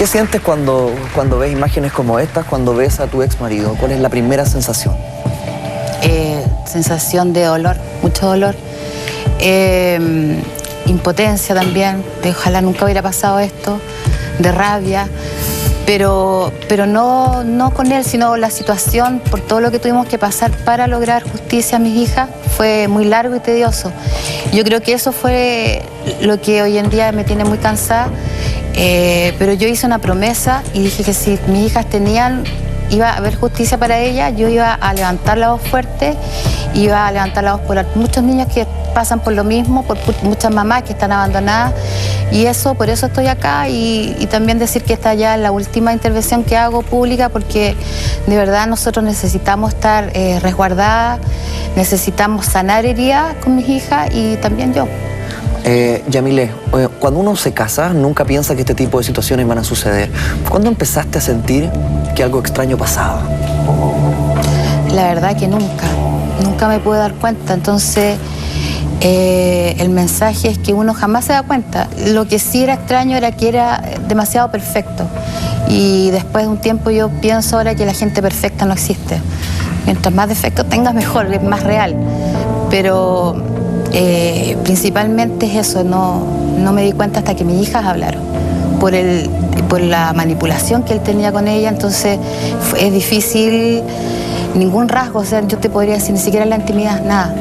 ¿Qué sientes cuando ves imágenes como estas, cuando ves a tu ex marido? ¿Cuál es la primera sensación? Sensación de dolor, mucho dolor. Impotencia también, de ojalá nunca hubiera pasado esto, de rabia, pero no con él, sino la situación, por todo lo que tuvimos que pasar para lograr justicia a mis hijas, fue muy largo y tedioso. Yo creo que eso fue lo que hoy en día me tiene muy cansada, pero yo hice una promesa y dije que si mis hijas iba a haber justicia para ellas, yo iba a levantar la voz fuerte, iba a levantar la voz por muchos niños que pasan por lo mismo, por muchas mamás que están abandonadas, y por eso estoy acá, y también decir que esta ya es la última intervención que hago pública, porque de verdad nosotros necesitamos estar resguardadas, necesitamos sanar heridas con mis hijas y también yo. Yamile, cuando uno se casa, nunca piensa que este tipo de situaciones van a suceder. ¿Cuándo empezaste a sentir que algo extraño pasaba? La verdad que nunca me pude dar cuenta. Entonces, el mensaje es que uno jamás se da cuenta. Lo que sí era extraño era que era demasiado perfecto. Y después de un tiempo yo pienso ahora que la gente perfecta no existe. Mientras más defectos tengas, mejor, es más real. Pero principalmente es eso, no me di cuenta hasta que mis hijas hablaron. Por la manipulación que él tenía con ella, entonces es difícil, ningún rasgo, o sea, yo te podría decir, ni siquiera en la intimidad, nada.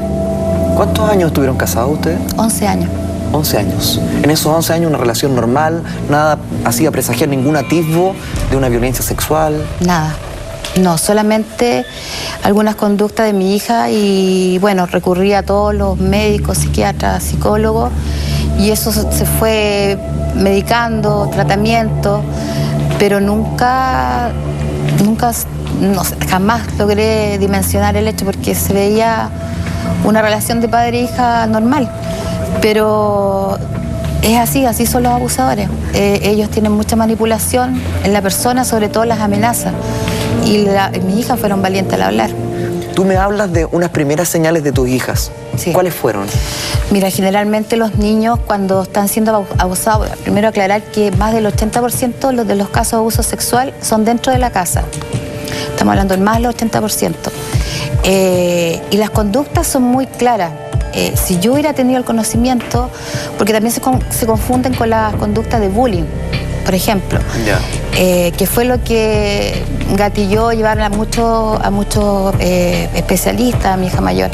¿Cuántos años estuvieron casados ustedes? 11 años. 11 años. En esos 11 años una relación normal, nada hacía presagiar ningún atisbo de una violencia sexual. Nada. No, solamente algunas conductas de mi hija y bueno, recurrí a todos los médicos, psiquiatras, psicólogos y eso se fue medicando, tratamiento, pero nunca, no sé, jamás logré dimensionar el hecho porque se veía una relación de padre e hija normal, pero es así son los abusadores. Ellos tienen mucha manipulación en la persona, sobre todo las amenazas. Y mis hijas fueron valientes al hablar. Tú me hablas de unas primeras señales de tus hijas. Sí. ¿Cuáles fueron? Mira, generalmente los niños cuando están siendo abusados, primero aclarar que más del 80% de los casos de abuso sexual son dentro de la casa. Estamos hablando de más del 80%. Y las conductas son muy claras. Si yo hubiera tenido el conocimiento, porque también se confunden con las conductas de bullying, por ejemplo, que fue lo que gatilló llevar a muchos especialistas, a mi hija mayor,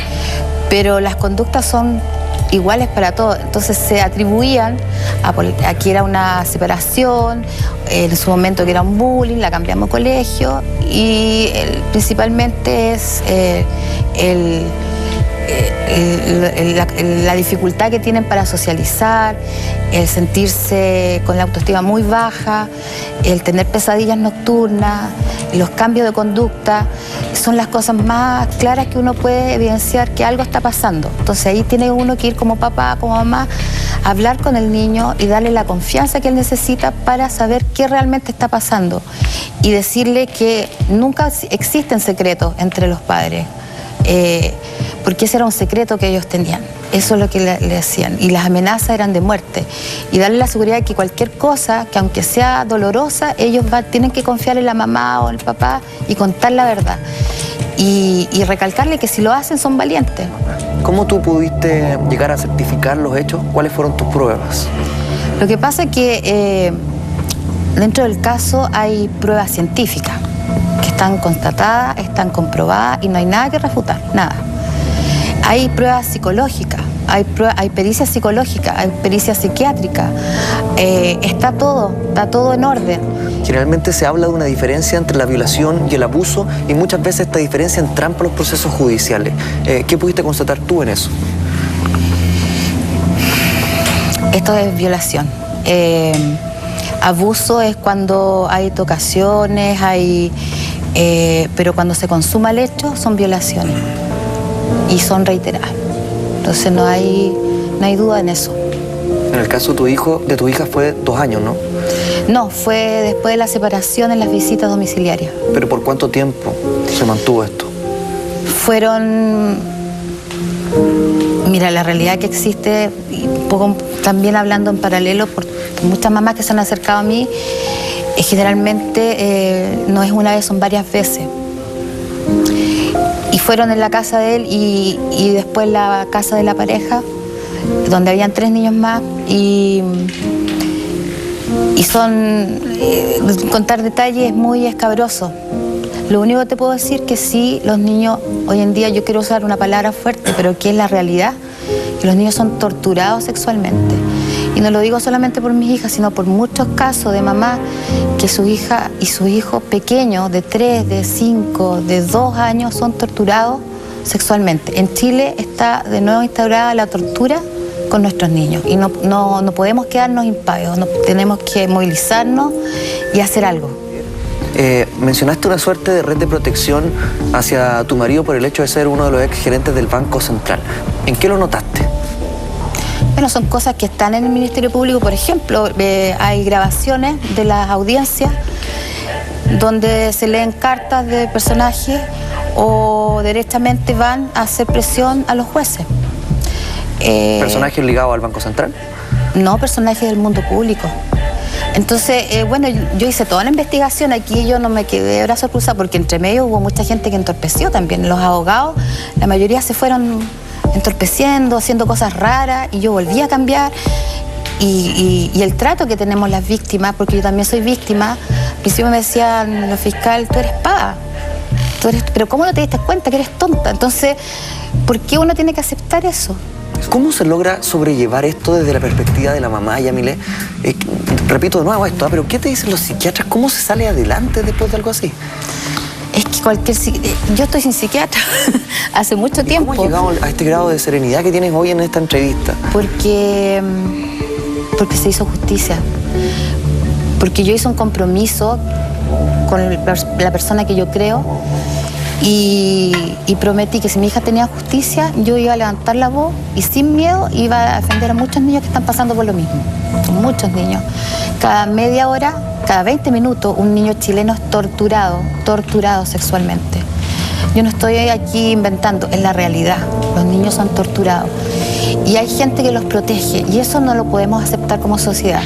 pero las conductas son iguales para todos, entonces se atribuían a que era una separación, en su momento que era un bullying, la cambiamos de colegio y principalmente es la dificultad que tienen para socializar, el sentirse con la autoestima muy baja, el tener pesadillas nocturnas, los cambios de conducta, son las cosas más claras que uno puede evidenciar que algo está pasando. Entonces ahí tiene uno que ir como papá, como mamá, a hablar con el niño y darle la confianza que él necesita para saber qué realmente está pasando y decirle que nunca existen secretos entre los padres. Porque ese era un secreto que ellos tenían, eso es lo que le decían, y las amenazas eran de muerte, y darle la seguridad de que cualquier cosa, que aunque sea dolorosa, ellos tienen que confiar en la mamá o en el papá y contar la verdad, y recalcarle que si lo hacen son valientes. ¿Cómo tú pudiste llegar a certificar los hechos? ¿Cuáles fueron tus pruebas? Lo que pasa es que dentro del caso hay pruebas científicas, que están constatadas, están comprobadas y no hay nada que refutar, nada. Hay pruebas psicológicas, hay pericia psicológica, hay pericia psiquiátrica, está todo en orden. Generalmente se habla de una diferencia entre la violación y el abuso y muchas veces esta diferencia entrampa los procesos judiciales. ¿Qué pudiste constatar tú en eso? Esto es violación. Abuso es cuando hay tocaciones, pero cuando se consuma el hecho son violaciones y son reiteradas. Entonces no hay duda en eso. En el caso de tu hija fue 2 años, ¿no? No, fue después de la separación en las visitas domiciliarias. ¿Pero por cuánto tiempo se mantuvo esto? Mira, la realidad que existe, y un poco también hablando en paralelo por muchas mamás que se han acercado a mí, Generalmente no es una vez, son varias veces. Y fueron en la casa de él y después la casa de la pareja, donde habían 3 niños más, y son, contar detalles es muy escabroso. Lo único que te puedo decir que sí, los niños, hoy en día, yo quiero usar una palabra fuerte, pero que es la realidad, que los niños son torturados sexualmente. Y no lo digo solamente por mis hijas, sino por muchos casos de mamás que su hija y su hijo pequeños, de 3, de 5, de 2 años, son torturados sexualmente. En Chile está de nuevo instaurada la tortura con nuestros niños y no podemos quedarnos impávidos, tenemos que movilizarnos y hacer algo. Mencionaste una suerte de red de protección hacia tu marido por el hecho de ser uno de los ex gerentes del Banco Central. ¿En qué lo notaste? Bueno, son cosas que están en el Ministerio Público. Por ejemplo, hay grabaciones de las audiencias donde se leen cartas de personajes o directamente van a hacer presión a los jueces. ¿Personajes ligados al Banco Central? No, personajes del mundo público. Entonces, bueno, yo hice toda la investigación aquí, yo no me quedé de brazos cruzados porque entre medio hubo mucha gente que entorpeció también. Los abogados, la mayoría se fueron entorpeciendo, haciendo cosas raras y yo volví a cambiar. Y el trato que tenemos las víctimas, porque yo también soy víctima, al principio me decían los fiscales, tú eres paga, pero ¿cómo no te diste cuenta que eres tonta? Entonces, ¿por qué uno tiene que aceptar eso? ¿Cómo se logra sobrellevar esto desde la perspectiva de la mamá, Yamile? Repito de nuevo esto, pero ¿qué te dicen los psiquiatras? ¿Cómo se sale adelante después de algo así? Es que yo estoy sin psiquiatra hace mucho tiempo. ¿Cómo has llegado a este grado de serenidad que tienes hoy en esta entrevista? Porque se hizo justicia. Porque yo hice un compromiso con la persona que yo creo y prometí que si mi hija tenía justicia, yo iba a levantar la voz y sin miedo iba a defender a muchos niños que están pasando por lo mismo. Muchos niños. Cada media hora, cada 20 minutos, un niño chileno es torturado sexualmente. Yo no estoy aquí inventando, es la realidad. Los niños son torturados. Y hay gente que los protege y eso no lo podemos aceptar como sociedad.